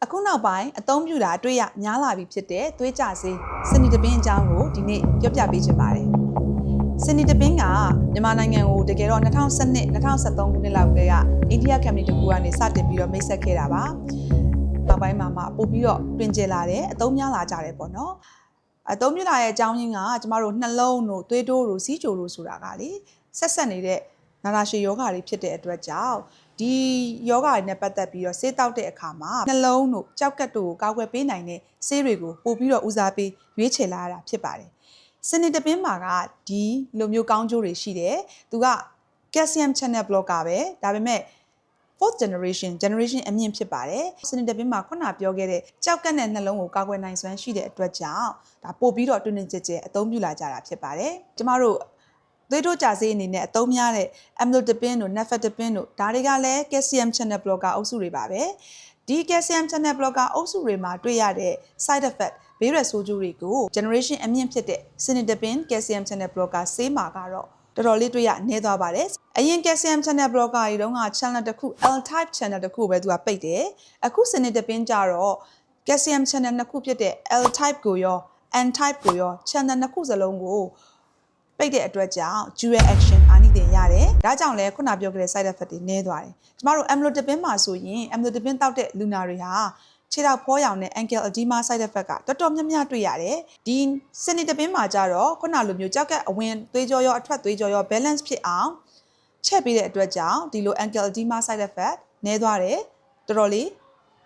အခုနောက်ပိုင်းအသုံးပြုတာအတွေ့ရများလာပြီဖြစ်တဲ့သွေးကြဆေးစနီတပင်းအကြောင်းကိုဒီနေ့ပြောပြပေးချင်ပါတယ်။စနီတပင်းကမြန်မာနိုင်ငံကိုတကယ်တော့2012 2013ခုနှစ်လောက်ကအိန္ဒိယကမ္ဘာတစ်ခုကနေစတင်ပြီးတော့မိတ်ဆက်ခဲ့တာပါ။နောက်ပိုင်းမှာပို့ပြီးတော့တွင်ကျလာတယ်အသုံးများလာကြတယ်ပေါ့နော်။အသုံးပြုလာတဲ့အကြောင်းရင်းကကျမတို့နှလုံးတို့သွေးတိုးတို့စီးကြိုတို့ဆိုတာကလေဆက်နေတဲ့နာတာရှည်ယောဂါတွေဖြစ်တဲ့အတွက်ကြောင့်ဒီယောဂါတွေနဲ့ပတ်သက်ပြီးတော့ဆေးတောက်တဲ့အခါမှာနှလုံးတို့ကြောက်ကတ်တို့ကိုကာကွယ်ပေးနိုင်တဲ့ဆေးတွေကိုပို့ပြီးတော့ဦးစားပေးရွေးချယ်လာတာဖြစ်ပါတယ်။စနီတပင်းမှာကဒီလိုမျိုးကောင်းကျိုးတွေရှိတယ်။သူက calcium channel blocker ပဲဒါပေမဲ့ fourth generation အမြင့်ဖြစ်ပါတယ်။စနီတပင်းမှာခုနပြောခဲ့တဲ့ကြောက်ကတ်နဲ့နှလုံးကိုကာကွယ်နိုင်စွမ်းရှိတဲ့အတွက်ကြောင့်ဒါပို့ပြီးတော့တွင်တွင်ကျယ်ကျယ်အသုံးပြုလာကြတာဖြစ်ပါတယ်။ကျမတို့သွေးတိုးကြဆေးအနေနဲ့အသုံးများတဲ့ amlodipine တို့ nifedipine တို့ဒါတွေကလည်း calcium channel blocker အုပ်စုတွေပါပဲဒီ calcium channel blocker အုပ်စုတွေမှာတွေ့ရတဲ့ side effect ဘေးရဆိုးကျိုးတွေကို generation အမြင့်ဖြစ်တဲ့ sinitabine calcium channel blocker ဆေးမှာကတော့တော်တော်လေးတွေ့ရနေသွားပါတယ်အရင် calcium channel blocker တွေတုန်းက channel တစ်ခု L type channel တစ်ခုပဲသူကပိတ်တယ်အခု sinitabine ကြတော့ calcium channel နှစ်ခုဖြစ်တဲ့ L type ကိုရော N type ကိုရော channel နှစ်ခုစလုံးကိုပိတ်တဲ့အတွက်ကြောင့် dual action အာနိသင်ရတယ်။ဒါကြောင့်လည်းခုနပြောခဲ့တဲ့ side effect တွေနည်းသွားတယ်။ကျမတို့ amlodipine မှာဆိုရင် amlodipine တောက်တဲ့လူနာတွေဟာခြေထောက်ဖောရောင်နဲ့ ankle edema side effect ကတော်တော်များများတွေ့ရတယ်။ဒီ sinitabine မှာကြတော့ခုနလိုမျိုးကြောက်ကတ်အဝင်သွေးကြောရောအထွက်သွေးကြောရော balance ဖြစ်အောင်ချက်ပေးတဲ့အတွက်ကြောင့်ဒီလို ankle edema side effect နည်းသွားတယ်။တော်တော်လေး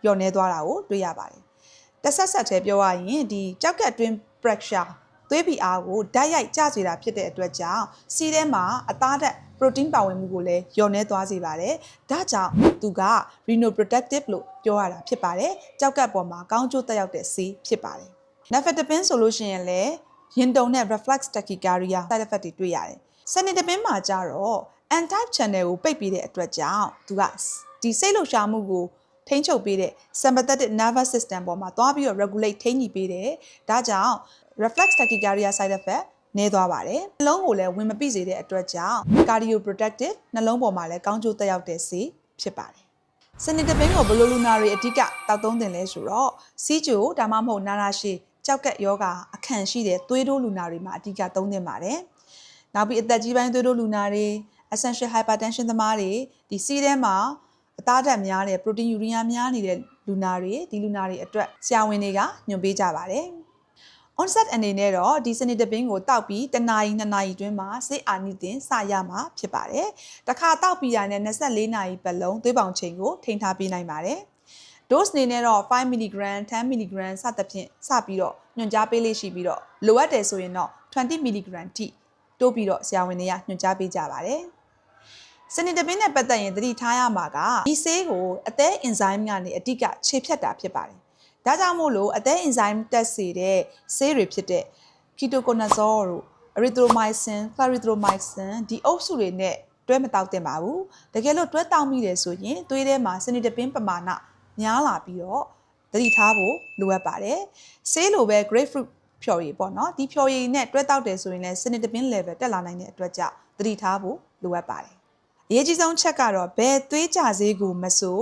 လျော့နည်းသွားတာကိုတွေ့ရပါတယ်။တစ်ဆက်တည်းပြောရရင်ဒီကြောက်ကတ်တွင်း pressureသွေးဖိအားကိုဓာတ်ရိုက်ကျစေတာဖြစ်တဲ့အတွက်ကြောင့်စီးထဲမှာအသားဓာတ် protein ပါဝင်မှုကိုလည်းလျော့နည်းသွားစေပါတယ်။ဒါကြောင့်သူက renoprotective လို့ပြောရတာဖြစ်ပါတယ်။ကြောက်ကတ်ပေါ်မှာကောင်းကျိုးသက်ရောက်တဲ့ဆေးဖြစ်ပါတယ်။ nifedipine ဆိုလို့ရှိရင်လည်းရင်တုန်နဲ့ reflex tachycardia side effect တွေတွေ့ရတယ်။ sinitabine မှာကျတော့ N type channel ကိုပိတ်ပြီးတဲ့အတွက်ကြောင့်သူကဒီစိတ်လှုပ်ရှားမှုကိုထိန်းချုပ်ပေးတဲ့ sympathetic nervous system ပေါ်မှာသွားပြီးတော့ regulate ထိန်းညှိပေးတယ်။ဒါကြောင့် reflex tachycardia side effect နည်းသွားပါတယ်။နှလုံးကိုလည်းဝင်မပိစေတဲ့အတွက်ကြောင့် cardioprotective နှလုံးပေါ်မှာလည်းကောင်းကျိုးသက်ရောက်တဲ့ဆေးဖြစ်ပါတယ်။စနီတပင်းကိုဘယ်လိုလူနာတွေအဓိကတောက်သုံးသင့်လဲဆိုတော့စီးကျိုဒါမှမဟုတ်နာတာရှည်ကြောက်ကတ်ယောဂအခန့်ရှိတဲ့သွေးတိုးလူနာတွေမှာအဓိကသုံးသင့်ပါတယ်။နောက်ပြီးအသက်ကြီးပိုင်းသွေးတိုးလူနာတွေ essential hypertension သမားတွေဒီစီးထဲမှာအသားဓာတ်များတဲ့ protein urea များနေတဲ့လူနာတွေဒီလူနာတွေအတွက်ဆရာဝန်တွေကညွှန်ပေးကြပါတယ်။ onset အနေနဲ့တော့ဒီစနီတပင်းကိုတောက်ပြီး1နာရီ2နာရီတွင်းမှာဆေးအာနိသင်စရမှာဖြစ်ပါတယ်။တစ်ခါတောက်ပြီးရတဲ့24နာရီပတ်လုံးသွေးပေါင်ချိန်ကိုထိန်းထားပေးနိုင်ပါတယ်။ dose အနေနဲ့တော့5 mg 10 mg စသဖြင့်စပြီးတော့ညွှန်ကြားပေးလေးရှိပြီးတော့လိုအပ်တယ်ဆိုရင်တော့20 mg ထိတိုးပြီးတော့ဆရာဝန်တွေကညွှန်ကြားပေးကြပါတယ်။စနီတပင်းနဲ့ပတ်သက်ရင်သတိထားရမှာကဒီဆေးကိုအသေး enzyme ကနေအဓိကခြေဖြတ်တာဖြစ်ပါတယ်။ဒါကြောင့်မို့လို့အသေး enzyme တက်စေတဲ့ဆေးတွေဖြစ်တဲ့ ketoconazole တို့ erythromycin, clarithromycin ဒီအုပ်စုတွေနဲ့တွဲမတောက်သင့်ပါဘူး။တကယ်လို့တွဲတောက်မိတယ်ဆိုရင်သွေးထဲမှာစနီတပင်းပမာဏများလာပြီးတော့သတိထားဖို့လိုအပ်ပါတယ်။ဆေးလိုပဲ grapefruit ဖြော်ရည်ပေါ့နော်။ဒီဖြော်ရည်နဲ့တွဲတောက်တယ်ဆိုရင်လည်းစနီတပင်း level တက်လာနိုင်တဲ့အတွက်ကြောင့်သတိထားဖို့လိုအပ်ပါတယ်။အရေးကြီးဆုံးချက်ကတော့ဘယ်သွေးကြဆေးကိုမဆို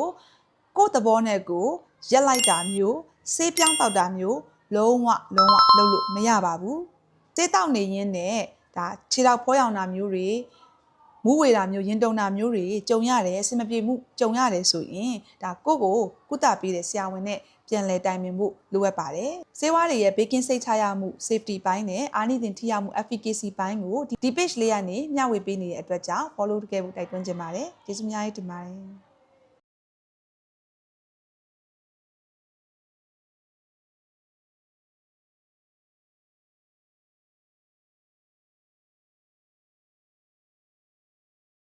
ကိုယ့်သဘောနဲ့ကိုရက်လိုက်တာမျိုးဆေးပြောင်းတောက်တာမျိုးလုံးဝလုပ်လို့မရပါဘူး။ဆေးတောက်နေရင်းနဲ့ဒါခြေထောက်ဖောရောင်တာမျိုးတွေမူးဝေတာမျိုးရင်တုန်တာမျိုးတွေကြုံရတယ်အဆင်မပြေမှုကြုံရတယ်ဆိုရင်ဒါကိုကုသပေးတဲ့ဆရာဝန်နဲ့ပြန်လည်တိုင်ပင်ဖို့လိုအပ်ပါတယ်။ဆေးဝါးတွေရဲ့ဘေးကင်းစိတ်ချရမှု safety ပိုင်းနဲ့အာနိသင်ထိရောက်မှု efficacy ပိုင်းကိုဒီ page လေးကနေမျှဝေပေးနေတဲ့အတွက်ကြောင့် follow တကယ်ဖို့တိုက်တွန်းချင်ပါတယ်။ကျေးဇူးအများကြီးတင်ပါတယ်။